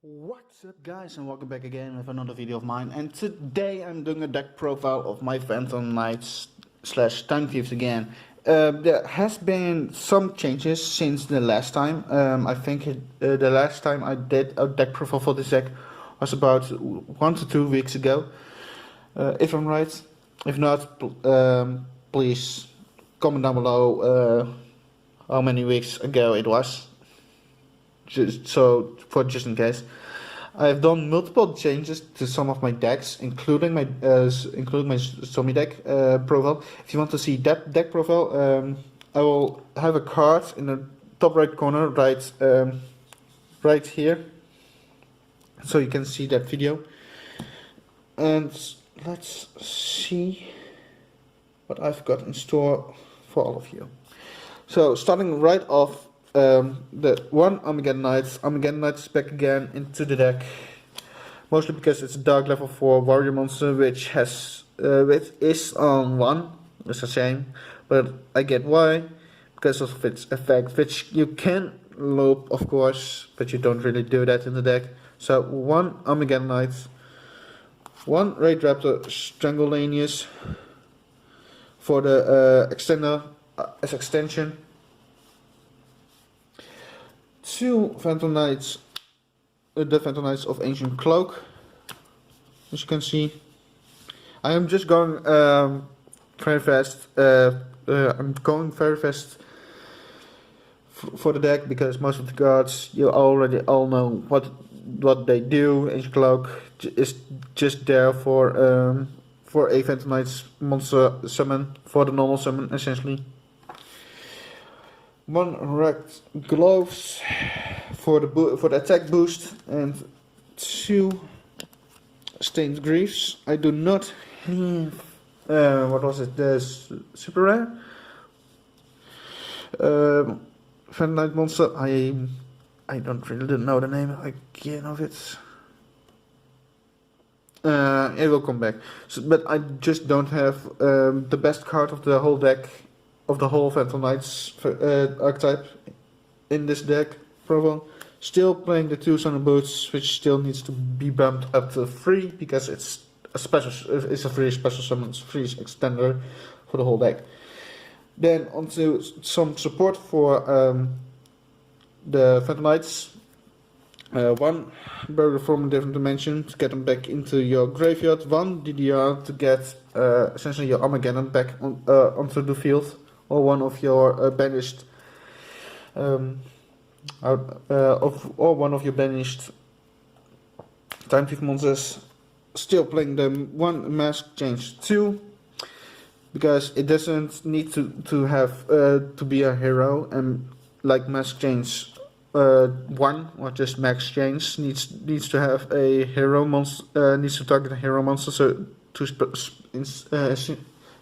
What's up guys, and welcome back again with another video of mine. And today I'm doing a deck profile of my Phantom Knights slash Time Thieves again. There has been some changes since the last time. I think the last time I did a deck profile for this deck was about 1 to 2 weeks ago, if I'm right. If not, please comment down below how many weeks ago it was. Just in case, I've done multiple changes to some of my decks, including my zombie deck profile. If you want to see that deck profile, I will have a card in the top right corner, right here, so you can see that video. And let's see what I've got in store for all of you. So starting right off. The one Armageddon Knights. Armageddon Knights is back again into the deck, mostly because it's a dark level 4 warrior monster, which is on 1. It's a shame, but I get why, because of its effect, which you can loop, of course, but you don't really do that in the deck. So 1 Armageddon Knights, 1 Raid Raptor Strangulanius for the extender as extension. 2 Phantom Knights, the Phantom Knights of Ancient Cloak. As you can see, I am just going very fast. I'm going very fast for the deck because most of the cards you already all know what they do. Ancient Cloak is just there for a Phantom Knights monster summon, for the normal summon essentially. 1 Wrecked Gloves for the attack boost, and 2 Stained Greaves. I do not have what was it? The super rare Phantom Knight monster. I don't really know the name again of it. It will come back. So, but I just don't have the best card of the whole deck. Of the whole Phantom Knights archetype in this deck profile. Still playing the 2 Thunder Boots, which still needs to be bumped up to 3 because it's a free special summons, free extender for the whole deck. Then onto some support for the Phantom Knights. 1 Burial from a Different Dimension to get them back into your graveyard. 1 DDR to get essentially your Armageddon back onto the field. Or one of your banished, Time Thief monsters. Still playing them. 1 Mask Change 2, because it doesn't need to have to be a hero, and like Mask Change 1 or just Max Change needs to have a hero monster, needs to target a hero monster, so to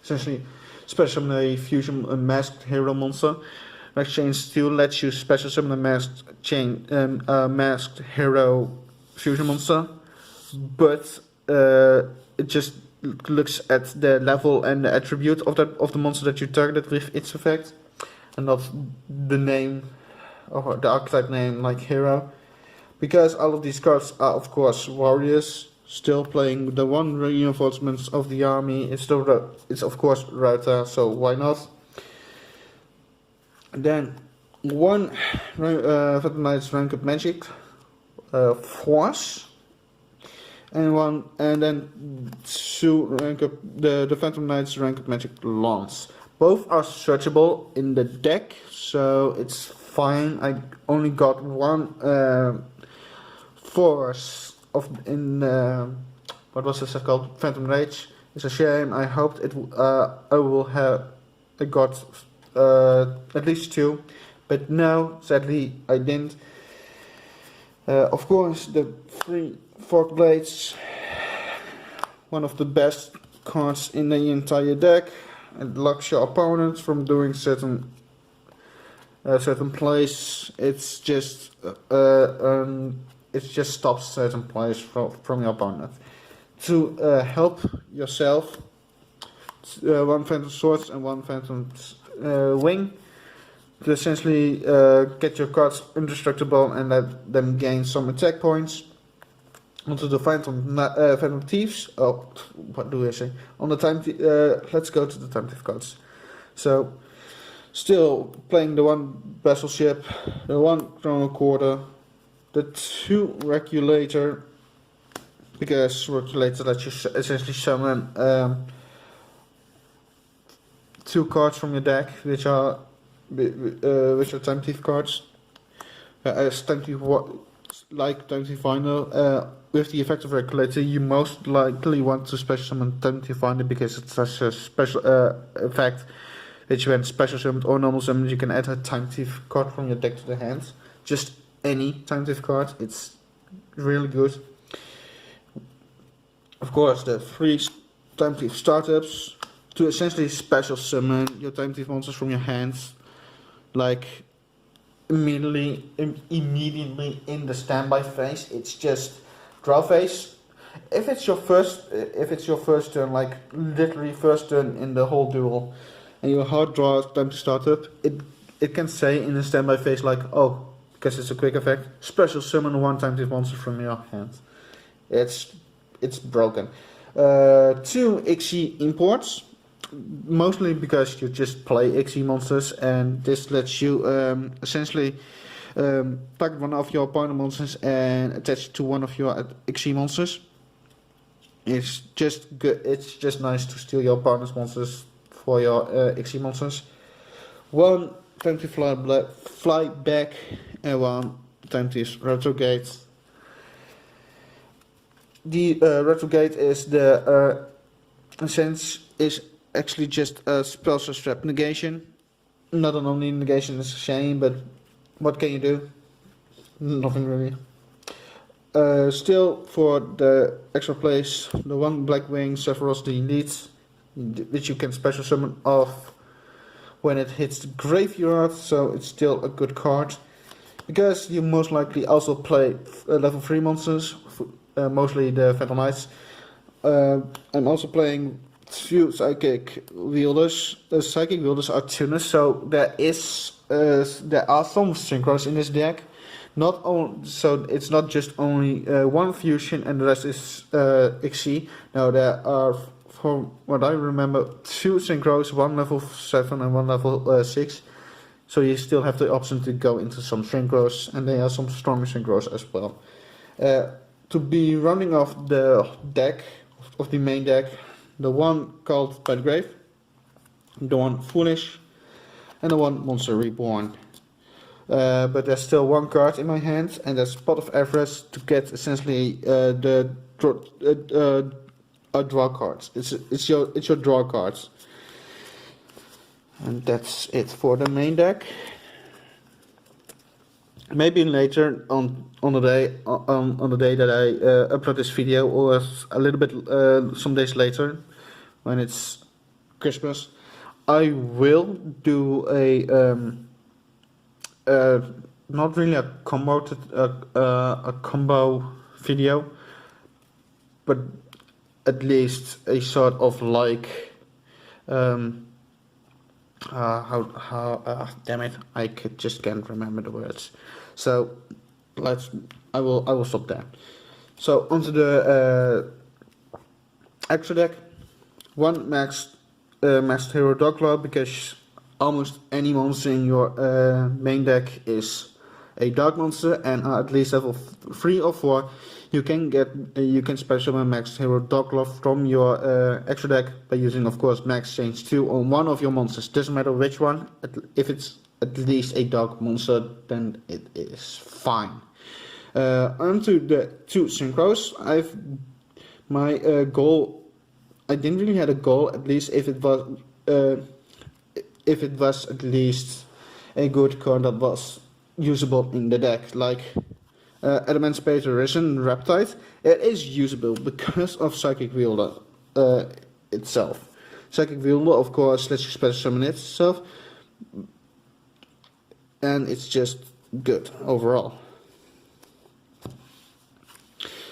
essentially special summon a fusion masked hero monster. Max Change 2 lets you special summon a masked hero fusion monster, but it just looks at the level and the attribute of the monster that you targeted with its effect, and not the name or the archetype name like hero. Because all of these cards are of course warriors. Still playing the 1 reinforcement of the army. It's of course Rota, so why not? Then 1 Phantom Knights Rank Up Magic Force, and then 2 rank up the Phantom Knights Rank Up Magic Lance. Both are searchable in the deck, so it's fine. I only got 1 Force what was this called? Phantom Rage. It's a shame. I hoped I got at least 2, but no, sadly I didn't. Of course, the 3 Forked Blades, one of the best cards in the entire deck. It blocks your opponent from doing certain plays. It just stops certain plays from your opponent. To help yourself, 1 Phantom Swords and 1 Phantom Wing. to essentially get your cards indestructible and let them gain some attack points. onto the Phantom Thieves. Oh, what do I say? On the let's go to the Time Thief cards. So, still playing the one Battleship, the one Chrono Quarter, the 2 Regulator, because Regulator lets you essentially summon 2 cards from your deck, which are Time Thief cards. As Time Thief like Time Thief Finder, with the effect of Regulator, you most likely want to special summon Time Thief Finder because it's such a special effect that when special summoned or normal summoned, you can add a Time Thief card from your deck to the hand. Just any Time Thief card, it's really good. Of course, the 3 Time Thief startups to essentially special summon your Time Thief monsters from your hands, like immediately in the standby phase. It's just draw phase. If it's your first turn, like literally first turn in the whole duel, and you hard draw Time to start up, it can say in the standby phase like, oh, because it's a quick effect, special summon 1 Time Thief monster from your hand. It's broken. 2 XE imports, mostly because you just play XE monsters, and this lets you essentially target one of your opponent monsters and attach it to one of your XE monsters. It's just good. It's just nice to steal your opponent's monsters for your XE monsters. 1 Time to fly back, and 1 Time to retrograde. The retrograde is the is actually just a spell trap negation. Not an only negation is a shame, but what can you do? Nothing really. Still, for the extra place, the 1 Blackwing Sephiroth the Elite, which you can special summon off when it hits the graveyard, so it's still a good card. Because you most likely also play level 3 monsters, mostly the Phantom Knights. I'm also playing few Psychic Wielders. The Psychic Wielders are tuners, so there are some synchros in this deck. So it's not just only 1 fusion and the rest is XC. No, there are, from what I remember, 2 synchros, 1 level 7 and 1 level 6. So you still have the option to go into some synchros, and there are some stronger synchros as well. To be running off the deck, of the main deck, the 1 called by the Grave, the 1 Foolish, and the 1 Monster Reborn. But there's still 1 card in my hand, and that's Pot of Everest to get essentially the draw cards. It's your draw cards, and that's it for the main deck. Maybe later on the day that I upload this video, or a little bit some days later, when it's Christmas, I will do a not really a combo video, but at least a sort of like damn it, I just can't remember the words. So I will stop there. So onto the extra deck. 1 maxed hero dog club, because almost any monster in your main deck is a dark monster, and at least level 3 or 4, you can special summon maxed hero dog club from your extra deck by using, of course, max change 2 on one of your monsters. Doesn't matter which one. If it's at least a dark monster, then it is fine. Onto the 2 synchros. My goal. I didn't really have a goal. At least if it was at least a good card that was usable in the deck, like Emancipator Risen Reptide. It is usable because of Psychic Wielder itself. Psychic Wielder, of course, lets you special summon itself, and it's just good overall.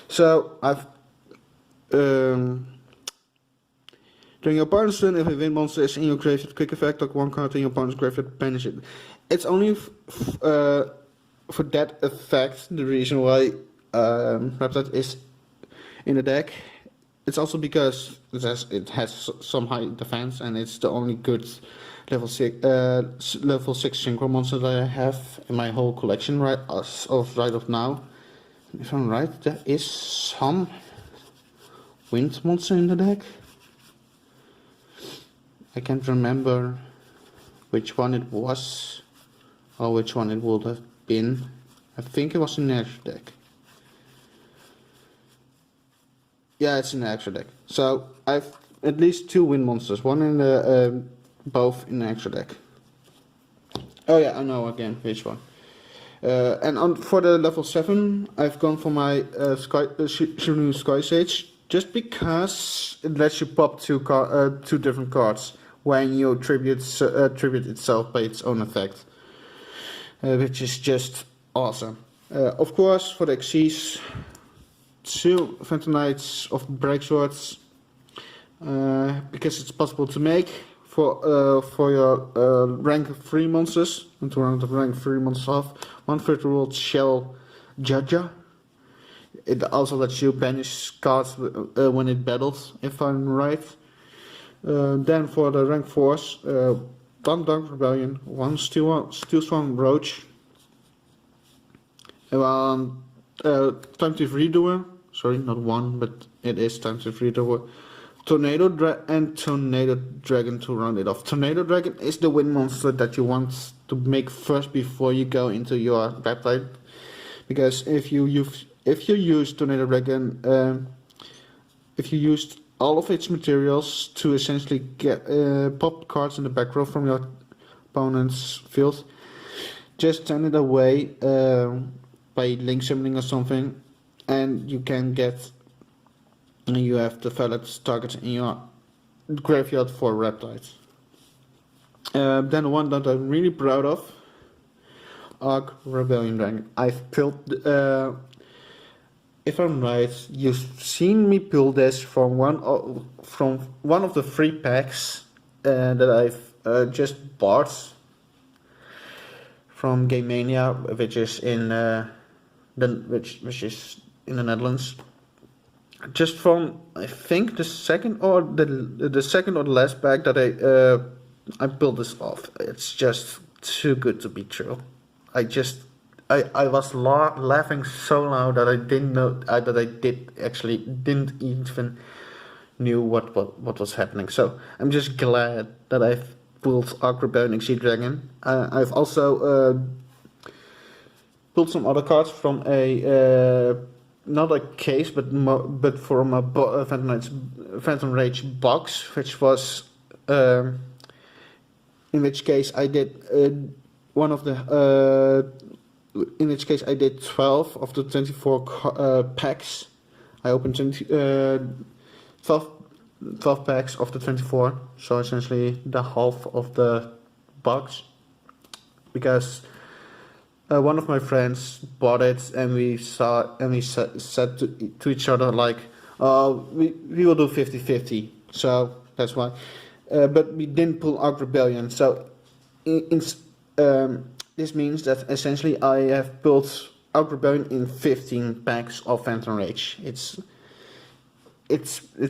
So I've during your opponent's turn, if a wind monster is in your graveyard, quick effect, talk 1 card in your opponent's graveyard, banish it. It's only for that effect, the reason why Reptile is in the deck. It's also because it has some high defense, and it's the only good level 6 synchro monster that I have in my whole collection right of now. If I'm right, there is some wind monster in the deck. I can't remember which one it was or which one it would have been. I think it was in the extra deck. Yeah, it's in the extra deck. So I've at least 2 wind monsters, one in the both in the extra deck. Oh yeah, I know again which one. And for the level 7, I've gone for my Shinu Sky Sage, just because it lets you pop 2 different cards when you tribute itself by its own effect, which is just awesome. Of course, for the Xyz, 2 Phantom Knights of Breakswords, because it's possible to make for your rank 3 monsters, and to round the rank 3 monsters off, 1 Virtual World Shell Jaja. It also lets you banish cards when it battles, if I'm right. Then for the rank 4s, 1 Dark Rebellion, 1 Steel Swarm Roach, 1 Time Thief Redoer, sorry, not 1, but it is Time Thief Redoer, Tornado Dragon to round it off. Tornado Dragon is the wind monster that you want to make first before you go into your Reptile, because if you use Tornado Dragon, if you used all of its materials to essentially get pop cards in the back row from your opponent's field, just turn it away by link summoning or something, and you can get. You have developed targets in your graveyard for Reptiles. Then one that I'm really proud of, Arc Rebellion Dragon. I've built, if I'm right, you've seen me build this from one of the 3 packs that I've just bought from Game Mania, which is in which is in the Netherlands. Just from, I think, the second or the last pack that I built this off. It's just too good to be true. I was laughing so loud that I didn't know that I didn't even knew what was happening. So I'm just glad that I've built Arc Rebellion Xyz Dragon. I've also built some other cards from a not a case, but from a Phantom Rage box, which was in which case I did in which case I did 12 of the 24 packs. I opened 12 packs of the 24, so essentially the half of the box, because one of my friends bought it, and we said to each other like, we will do 50-50, so that's why. But we didn't pull Arc Rebellion, so this means that essentially I have built Arc Rebellion in 15 packs of Phantom Rage. It's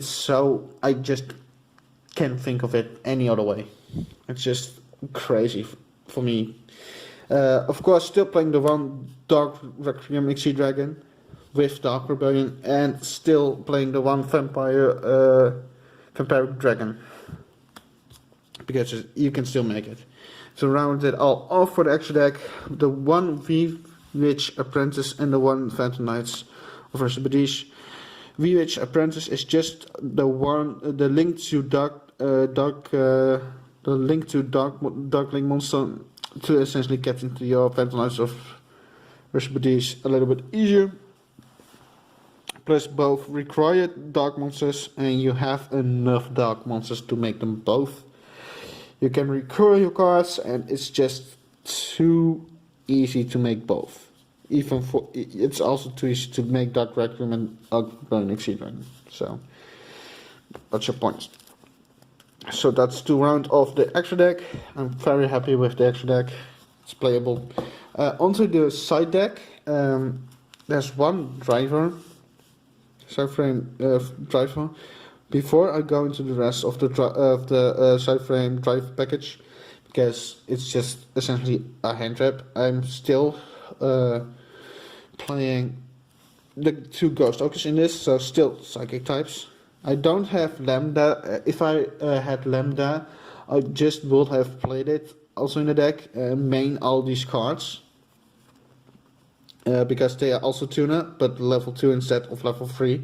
so, I just can't think of it any other way. It's just crazy for me. Of course, still playing the 1 Dark Requiem Xyz Dragon with Dark Rebellion, and still playing the 1 Vampiric Dragon, because you can still make it. To round it all off for the extra deck, the 1 V-Witch Apprentice and the 1 Phantom Knights of Armageddon. V-Witch Apprentice is just the link to Darkling monster to essentially get into your Phantom Knights of Armageddon a little bit easier. Plus both required dark monsters, and you have enough dark monsters to make them both. You can recur your cards, and it's just too easy to make both. It's also too easy to make Dark Requiem and Burning Xyz Dragon. So that's your point. So that's to round off the extra deck. I'm very happy with the extra deck. It's playable. Onto the side deck. There's 1 driver. side frame driver before I go into the rest of the side frame drive package, because it's just essentially a hand wrap. I'm still playing the 2 ghost ogres in this, so still psychic types. I don't have Lambda. If I had Lambda, I just would have played it also in the deck, main all these cards, because they are also tuner, but level 2 instead of level 3,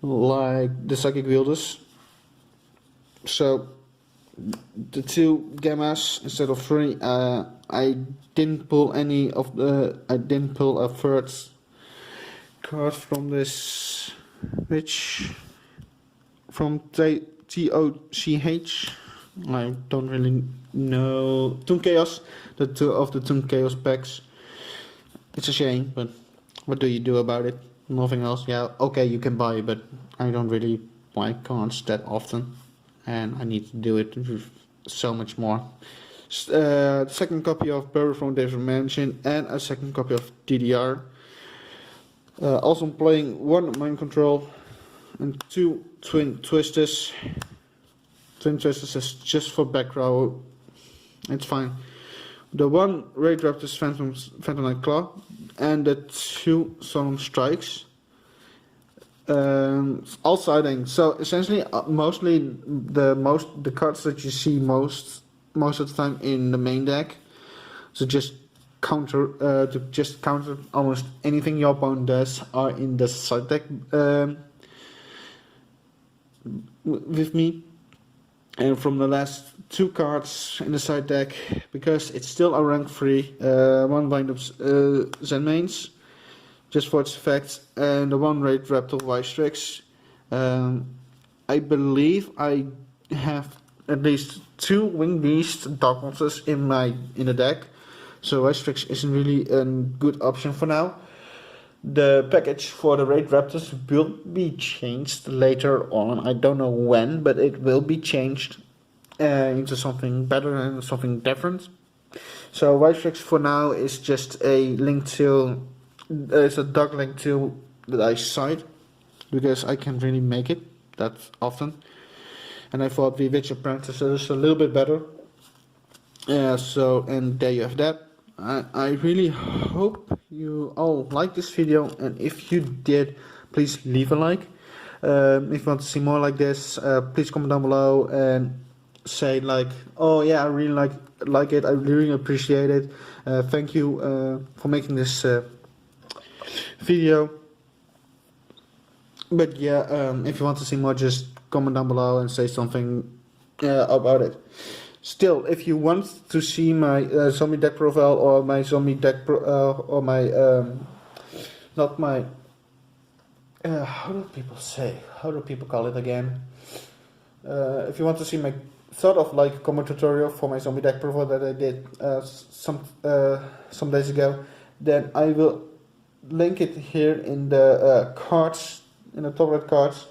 like the psychic wielders. So the 2 gammas instead of 3. I didn't pull any of the. I didn't pull a third card from this, which from TOCH. I don't really know. Toon Chaos, the 2 of the Toon Chaos packs. It's a shame, but what do you do about it? Nothing else. Yeah, okay, you can buy it, but I don't really buy cards that often, and I need to do it so much more. The second copy of Barrow from David Mansion and a second copy of DDR. Also playing 1 Mind Control and 2 Twin Twisters. Twin Twisters is just for back row. It's fine. The 1 Raid Raptors Phantom Knight Claw and the 2 Solemn Strikes. All siding. So essentially, mostly the cards that you see most of the time in the main deck. So just counter almost anything your opponent does are in the side deck with me. And from the last 2 cards in the side deck, because it's still a rank 3, 1 Bind of Zen Mains, just for its effects, and the 1 Raid Raptor Wystrix. I believe I have at least 2 Winged Beast Dark Monsters in the deck, so Wystrix isn't really a good option for now. The package for the Raid Raptors will be changed later on. I don't know when, but it will be changed into something better and something different. So Wystrix for now is just a link to, it's a dog link to that I cite, because I can't really make it that often. And I thought the Witch Apprentice is a little bit better. So, and there you have that. I really hope you all liked this video, and if you did, please leave a like. If you want to see more like this, please comment down below and say like, oh yeah, I really like it, I really appreciate it. Thank you for making this video. But yeah, if you want to see more, just comment down below and say something about it. Still, if you want to see my zombie deck profile, or my zombie deck or my not my how do people call it again? If you want to see my sort of like comment tutorial for my zombie deck profile that I did some days ago, then I will link it here in the cards, in the top right cards.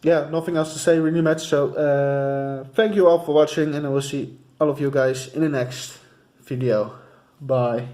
Yeah, nothing else to say really much, so thank you all for watching, and I will see all of you guys in the next video. Bye.